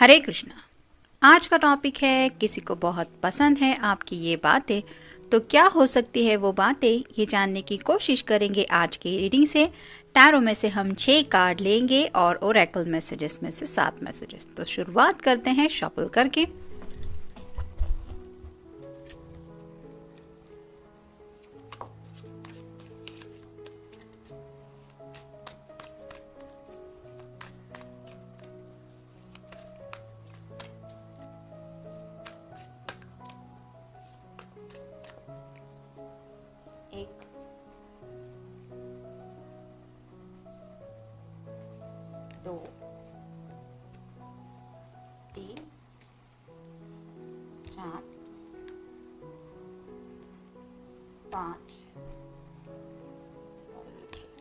हरे कृष्णा। आज का टॉपिक है किसी को बहुत पसंद है आपकी ये बातें, तो क्या हो सकती है वो बातें, ये जानने की कोशिश करेंगे आज की रीडिंग से। टैरो में से हम 6 कार्ड लेंगे और ओरेकल मैसेजेस में से 7 मैसेजेस। तो शुरुआत करते हैं शफल करके। एक, दो, तीन, चार, पाँच और ये 6।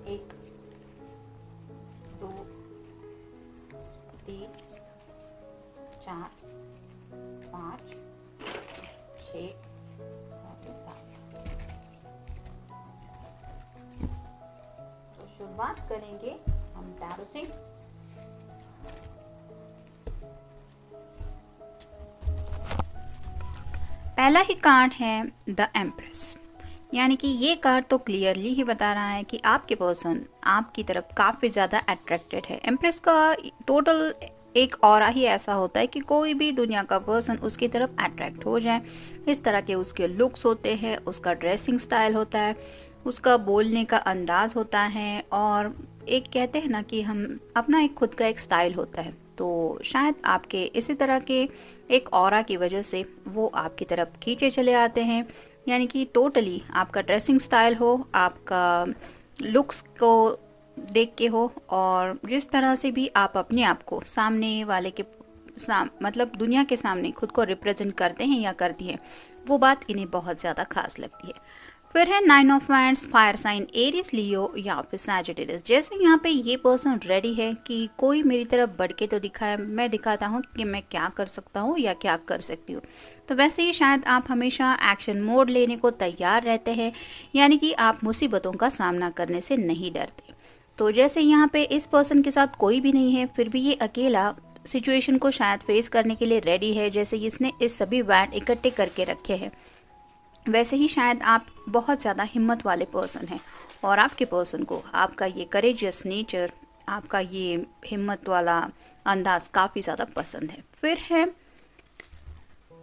एक, दो, तीन, चार, पाँच, 6 और 7। तो शुरुआत करेंगे हम टैरो से। पहला ही कार्ड है द एम्प्रेस, यानी कि ये कार्ड तो क्लियरली ही बता रहा है कि आपके पर्सन आपकी तरफ काफ़ी ज़्यादा अट्रैक्टेड है। एम्प्रेस का टोटल एक ऑरा ही ऐसा होता है कि कोई भी दुनिया का पर्सन उसकी तरफ अट्रैक्ट हो जाए। इस तरह के उसके लुक्स होते हैं, उसका ड्रेसिंग स्टाइल होता है, उसका बोलने का अंदाज होता है, और एक कहते हैं ना कि हम अपना एक खुद का एक स्टाइल होता है। तो शायद आपके इसी तरह के एक ऑरा की वजह से वो आपकी तरफ खींचे चले आते हैं। यानी कि टोटली आपका ड्रेसिंग स्टाइल हो, आपका लुक्स को देख के हो, और जिस तरह से भी आप अपने आप को सामने वाले के मतलब दुनिया के सामने खुद को रिप्रेजेंट करते हैं या करती हैं, वो बात इन्हें बहुत ज़्यादा खास लगती है। फिर है 9 of wands, fire sign Aries, Leo या फिर सैजिटेरियस। जैसे यहाँ पे ये पर्सन रेडी है कि कोई मेरी तरफ बढ़ के तो दिखाए, मैं दिखाता हूँ कि मैं क्या कर सकता हूँ या क्या कर सकती हूँ। तो वैसे ही शायद आप हमेशा एक्शन मोड लेने को तैयार रहते हैं, यानी कि आप मुसीबतों का सामना करने से नहीं डरते। तो जैसे यहाँ पे इस पर्सन के साथ कोई भी नहीं है, फिर भी ये अकेला सिचुएशन को शायद फेस करने के लिए रेडी है, जैसे इसने इस सभी वैंड इकट्ठे करके रखे हैं। वैसे ही शायद आप बहुत ज़्यादा हिम्मत वाले पर्सन हैं, और आपके पर्सन को आपका ये करेजियस नेचर, आपका ये हिम्मत वाला अंदाज काफ़ी ज़्यादा पसंद है। फिर है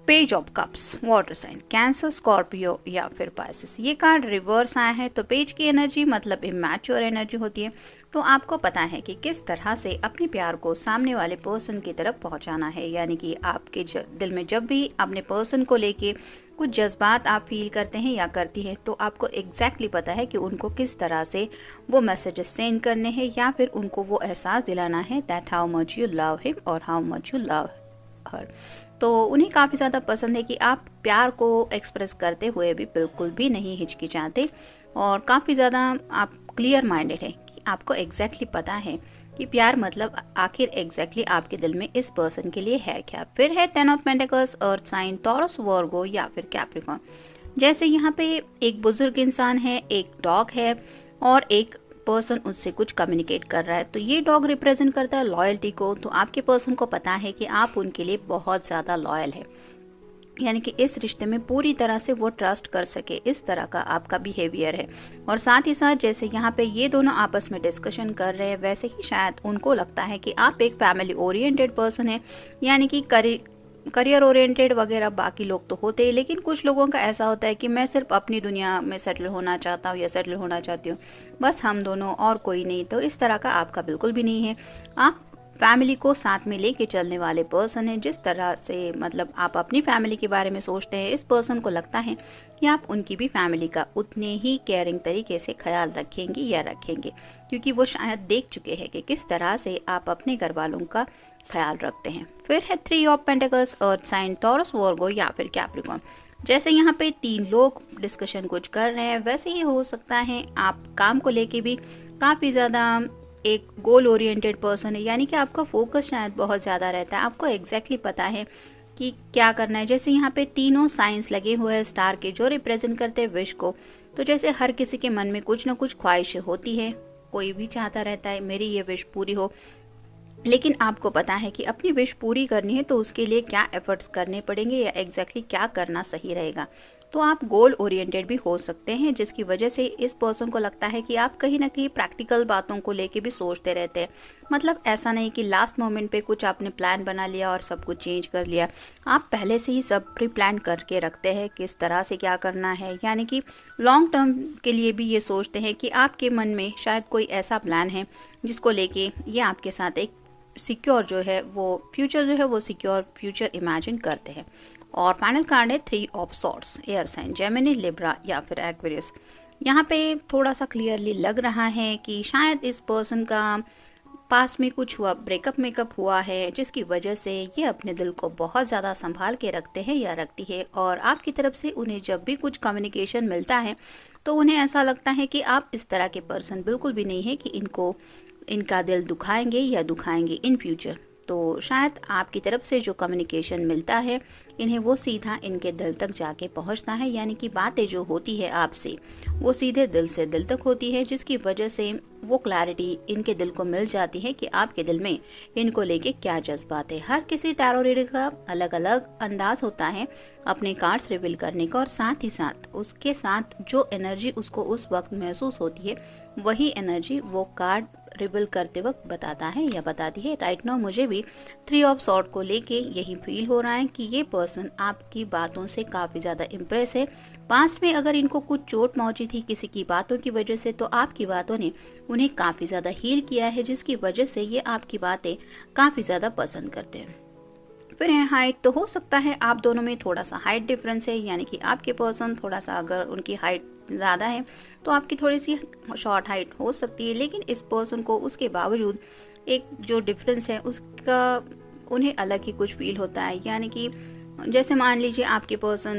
page of cups, water sign, Cancer, Scorpio या फिर पाइसेस। ये कार्ड रिवर्स आया है, तो पेज की एनर्जी मतलब इमैच्योर एनर्जी होती है। तो आपको पता है कि किस तरह से अपने प्यार को सामने वाले पर्सन की तरफ पहुंचाना है। यानी कि आपके दिल में जब भी अपने पर्सन को लेके कुछ जज्बात आप फील करते हैं या करती हैं, तो आपको एग्जैक्टली पता है कि उनको किस तरह से वो मैसेजेस सेंड करने हैं, या फिर उनको वो एहसास दिलाना है that how much you love him और how much you love her. तो उन्हें काफ़ी ज़्यादा पसंद है कि आप प्यार को एक्सप्रेस करते हुए भी बिल्कुल भी नहीं हिचकिचाते, और काफ़ी ज़्यादा आप क्लियर माइंडेड है कि आपको एग्जैक्टली पता है कि प्यार मतलब आखिर एग्जैक्टली आपके दिल में इस पर्सन के लिए है क्या। फिर है 10 of pentacles, earth sign, Taurus, Virgo या फिर कैप्रिकॉर्न। जैसे यहाँ पे एक बुजुर्ग इंसान है, एक डॉग है, और एक पर्सन उससे कुछ कम्युनिकेट कर रहा है। तो ये डॉग रिप्रेजेंट करता है लॉयल्टी को। तो आपके पर्सन को पता है कि आप उनके लिए बहुत ज़्यादा लॉयल है, यानी कि इस रिश्ते में पूरी तरह से वो ट्रस्ट कर सके, इस तरह का आपका बिहेवियर है। और साथ ही साथ जैसे यहाँ पे ये दोनों आपस में डिस्कशन कर रहे हैं, वैसे ही शायद उनको लगता है कि आप एक फैमिली ओरिएंटेड पर्सन है, यानी कि करियर ओरिएंटेड वगैरह बाकी लोग तो होते हैं, लेकिन कुछ लोगों का ऐसा होता है कि मैं सिर्फ अपनी दुनिया में सेटल होना चाहता हूँ या सेटल होना चाहती हूँ, बस हम दोनों और कोई नहीं। तो इस तरह का आपका बिल्कुल भी नहीं है। आप फैमिली को साथ में लेके चलने वाले पर्सन हैं। जिस तरह से मतलब आप अपनी फैमिली के बारे में सोचते हैं, इस पर्सन को लगता है कि आप उनकी भी फैमिली का उतने ही केयरिंग तरीके से ख्याल रखेंगी या रखेंगे, क्योंकि वो शायद देख चुके हैं कि किस तरह से आप अपने घर वालों का ख्याल रखते हैं। फिर है 3 of pentacles, earth sign, Taurus, Virgo या फिर कैप्रिकॉर्न। जैसे यहाँ पे 3 लोग डिस्कशन कुछ कर रहे हैं, वैसे ही हो सकता है आप काम को लेके भी काफ़ी ज़्यादा एक गोल ओरिएंटेड पर्सन है, यानी कि आपका फोकस शायद बहुत ज़्यादा रहता है, आपको एग्जैक्टली पता है कि क्या करना है। जैसे यहाँ पे तीनों साइंस लगे हुए हैं स्टार के, जो रिप्रेजेंट करते हैं विश को। तो जैसे हर किसी के मन में कुछ ना कुछ ख्वाहिशें होती है, कोई भी चाहता रहता है मेरी ये विश पूरी हो, लेकिन आपको पता है कि अपनी विश पूरी करनी है तो उसके लिए क्या एफर्ट्स करने पड़ेंगे या एग्जैक्टली क्या करना सही रहेगा। तो आप गोल ओरिएंटेड भी हो सकते हैं, जिसकी वजह से इस पर्सन को लगता है कि आप कहीं ना कहीं प्रैक्टिकल बातों को लेके भी सोचते रहते हैं। मतलब ऐसा नहीं कि लास्ट मोमेंट पे कुछ आपने प्लान बना लिया और सब कुछ चेंज कर लिया। आप पहले से ही सब प्री प्लान करके रखते हैं किस तरह से क्या करना है, यानी कि लॉन्ग टर्म के लिए भी ये सोचते हैं कि आपके मन में शायद कोई ऐसा प्लान है जिसको लेके ये आपके साथ एक सिक्योर जो है वो सिक्योर फ्यूचर इमेजिन करते हैं। और फाइनल कार्ड है 3 of swords, air sign Gemini, Libra या फिर एक्वेरियस। यहाँ पे थोड़ा सा क्लियरली लग रहा है कि शायद इस पर्सन का पास में कुछ हुआ, मेकअप हुआ है, जिसकी वजह से ये अपने दिल को बहुत ज़्यादा संभाल के रखते हैं या रखती है। और आपकी तरफ से उन्हें जब भी कुछ कम्युनिकेशन मिलता है तो उन्हें ऐसा लगता है कि आप इस तरह के पर्सन बिल्कुल भी नहीं है कि इनका दिल दुखाएंगे या दुखाएंगे इन फ्यूचर। तो शायद आपकी तरफ से जो कम्युनिकेशन मिलता है इन्हें वो सीधा इनके दिल तक जाके पहुंचता है, यानी कि बातें जो होती है आपसे वो सीधे दिल से दिल तक होती है, जिसकी वजह से वो क्लैरिटी इनके दिल को मिल जाती है कि आपके दिल में इनको लेके क्या जज्बात है। हर किसी टैरो रीडर का अलग अलग अंदाज होता है अपने कार्ड्स रिवील करने का, और साथ ही साथ उसके साथ जो एनर्जी उसको उस वक्त महसूस होती है वही एनर्जी वो कार्ड रिवील करते वक्त बताता है या बताती है। राइट नाउ मुझे भी 3 ऑफ सॉर्ड को लेके यही फील हो रहा है कि ये पर्सन आपकी बातों से काफ़ी ज़्यादा इम्प्रेस है। पास में अगर इनको कुछ चोट पहुंची थी किसी की बातों की वजह से, तो आपकी बातों ने उन्हें काफ़ी ज़्यादा हील किया है, जिसकी वजह से ये आपकी बातें काफ़ी ज़्यादा पसंद करते हैं। फिर है हाइट। तो हो सकता है आप दोनों में थोड़ा सा हाइट डिफरेंस है, यानी कि आपके पर्सन थोड़ा सा, अगर उनकी हाइट ज़्यादा है तो आपकी थोड़ी सी शॉर्ट हाइट हो सकती है, लेकिन इस पर्सन को उसके बावजूद एक जो डिफरेंस है उसका उन्हें अलग ही कुछ फील होता है। यानी कि जैसे मान लीजिए आपके पर्सन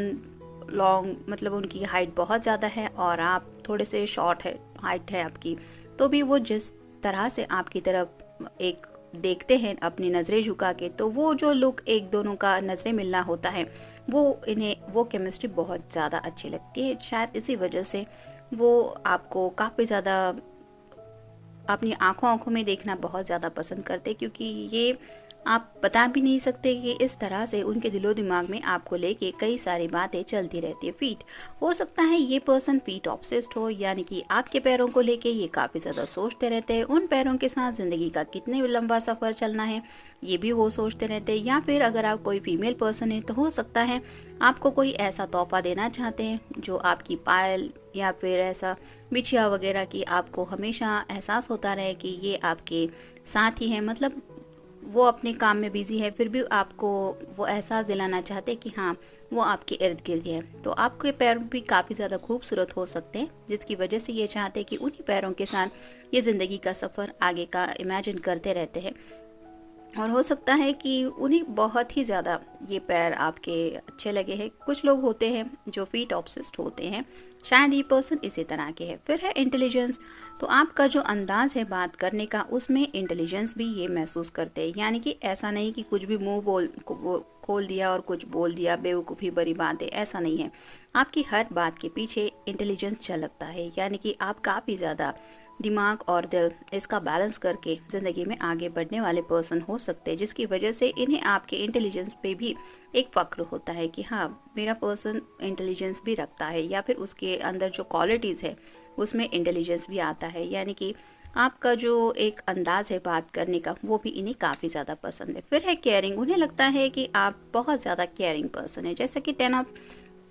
लॉन्ग, मतलब उनकी हाइट बहुत ज़्यादा है और आप थोड़े से शॉर्ट है, हाइट है आपकी, तो भी वो जिस तरह से आपकी तरफ एक देखते हैं अपनी नज़रें झुका के, तो वो जो लुक एक दोनों का नज़रें मिलना होता है वो केमिस्ट्री बहुत ज़्यादा अच्छी लगती है। शायद इसी वजह से वो आपको काफ़ी ज़्यादा अपनी आंखों में देखना बहुत ज़्यादा पसंद करते, क्योंकि ये आप बता भी नहीं सकते कि इस तरह से उनके दिलो दिमाग में आपको लेके कई सारी बातें चलती रहती है। फीट, हो सकता है ये पर्सन फीट ऑब्सेस्ड हो, यानी कि आपके पैरों को लेके ये काफ़ी ज़्यादा सोचते रहते हैं। उन पैरों के साथ ज़िंदगी का कितने लंबा सफ़र चलना है ये भी वो सोचते रहते हैं। या फिर अगर आप कोई फीमेल पर्सन है तो हो सकता है आपको कोई ऐसा तोहफा देना चाहते हैं जो आपकी पायल या फिर ऐसा बिछिया वगैरह की आपको हमेशा एहसास होता रहे कि ये आपके साथ ही है। मतलब वो अपने काम में बिजी है, फिर भी आपको वो एहसास दिलाना चाहते हैं कि हाँ वो आपके इर्द गिर्द है। तो आपके पैर भी काफ़ी ज़्यादा खूबसूरत हो सकते हैं, जिसकी वजह से ये चाहते हैं कि उन्हीं पैरों के साथ ये ज़िंदगी का सफ़र आगे का इमेजिन करते रहते हैं। और हो सकता है कि उन्हें बहुत ही ज़्यादा ये पैर आपके अच्छे लगे हैं। कुछ लोग होते हैं जो फीट ऑब्सेस्ड होते हैं, शायद ये पर्सन इसी तरह के है। फिर है इंटेलिजेंस। तो आपका जो अंदाज है बात करने का उसमें इंटेलिजेंस भी ये महसूस करते हैं, यानी कि ऐसा नहीं कि कुछ भी मुंह खोल दिया और कुछ बोल दिया बेवकूफ़ी भरी बात है, ऐसा नहीं है। आपकी हर बात के पीछे इंटेलिजेंस झलकता है, यानी कि आप काफ़ी ज़्यादा दिमाग और दिल इसका बैलेंस करके ज़िंदगी में आगे बढ़ने वाले पर्सन हो सकते हैं, जिसकी वजह से इन्हें आपके इंटेलिजेंस पे भी एक फ़क्र होता है कि हाँ मेरा पर्सन इंटेलिजेंस भी रखता है, या फिर उसके अंदर जो क्वालिटीज़ है उसमें इंटेलिजेंस भी आता है। यानी कि आपका जो एक अंदाज़ है बात करने का वो भी इन्हें काफ़ी ज़्यादा पसंद है। फिर है केयरिंग। उन्हें लगता है कि आप बहुत ज़्यादा केयरिंग पर्सन है। जैसा कि 10 ऑफ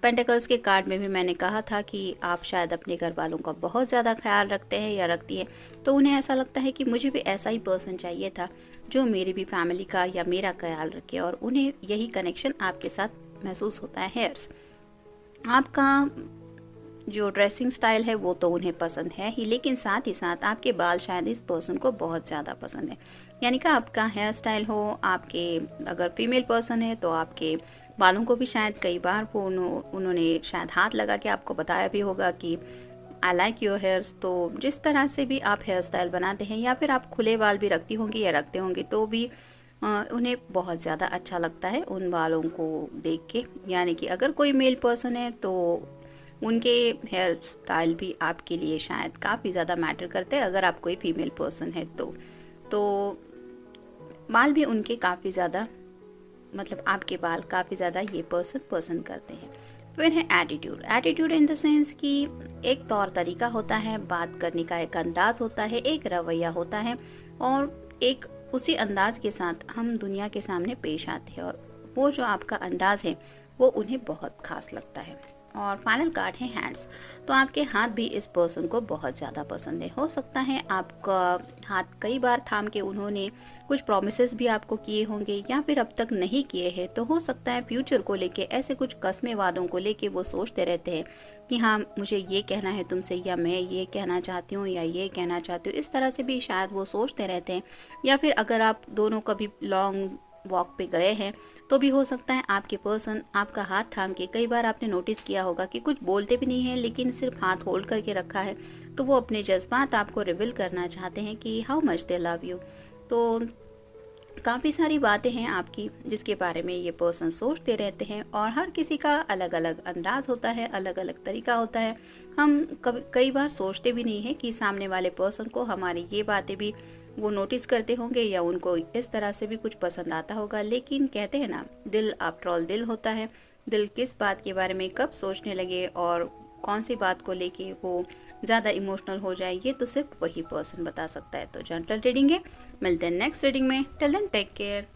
पेंटिकल्स के कार्ड में भी मैंने कहा था कि आप शायद अपने घर वालों का बहुत ज़्यादा ख्याल रखते हैं या रखती हैं, तो उन्हें ऐसा लगता है कि मुझे भी ऐसा ही पर्सन चाहिए था जो मेरी भी फैमिली का या मेरा ख्याल रखे, और उन्हें यही कनेक्शन आपके साथ महसूस होता है। हेयर्स, आपका जो ड्रेसिंग स्टाइल है वो तो उन्हें पसंद है ही, लेकिन साथ ही साथ आपके बाल शायद इस पर्सन को बहुत ज़्यादा पसंद है। यानी कि आपका हेयर स्टाइल हो, आपके अगर फीमेल पर्सन है तो आपके बालों को भी शायद कई बार वो उन्होंने शायद हाथ लगा के आपको बताया भी होगा कि आई लाइक योर हेयर्स। तो जिस तरह से भी आप हेयर स्टाइल बनाते हैं या फिर आप खुले बाल भी रखती होंगी या रखते होंगे तो भी उन्हें बहुत ज़्यादा अच्छा लगता है उन बालों को देख के। यानी कि अगर कोई मेल पर्सन है तो उनके हेयर स्टाइल भी आपके लिए शायद काफ़ी ज़्यादा मैटर करते हैं। अगर आप कोई फीमेल पर्सन है तो बाल भी उनके काफ़ी ज़्यादा, मतलब आपके बाल काफ़ी ज़्यादा ये पर्सन पसंद करते हैं। फिर है attitude. Attitude in the sense कि एक तौर तरीका होता है, बात करने का एक अंदाज होता है, एक रवैया होता है और एक उसी अंदाज के साथ हम दुनिया के सामने पेश आते हैं और वो जो आपका अंदाज है वो उन्हें बहुत खास लगता है। और फाइनल कार्ड है हैंड्स। तो आपके हाथ भी इस पर्सन को बहुत ज़्यादा पसंद है। हो सकता है आपका हाथ कई बार थाम के उन्होंने कुछ प्रॉमिसेस भी आपको किए होंगे या फिर अब तक नहीं किए हैं। तो हो सकता है फ्यूचर को लेके ऐसे कुछ कस्में वादों को लेके वो सोचते रहते हैं कि हाँ मुझे ये कहना है तुमसे, या मैं ये कहना चाहती हूँ या ये कहना चाहती हूँ। इस तरह से भी शायद वो सोचते रहते हैं। या फिर अगर आप दोनों कभी लॉन्ग वॉक पे गए हैं तो भी हो सकता है आपके पर्सन आपका हाथ थाम के, कई बार आपने नोटिस किया होगा कि कुछ बोलते भी नहीं है लेकिन सिर्फ हाथ होल्ड करके रखा है, तो वो अपने जज्बात आपको रिवील करना चाहते हैं कि how much they love you. तो काफ़ी सारी बातें हैं आपकी जिसके बारे में ये पर्सन सोचते रहते हैं और हर किसी का अलग अलग अंदाज होता है, अलग अलग तरीका होता है। हम कई बार सोचते भी नहीं है कि सामने वाले पर्सन को हमारी ये बातें भी वो नोटिस करते होंगे या उनको इस तरह से भी कुछ पसंद आता होगा। लेकिन कहते हैं ना, दिल आफ्टर ऑल दिल होता है। दिल किस बात के बारे में कब सोचने लगे और कौन सी बात को लेके वो ज़्यादा इमोशनल हो जाए, ये तो सिर्फ वही पर्सन बता सकता है। तो जनरल रीडिंग है, मिलते हैं नेक्स्ट रीडिंग में। Till then take care.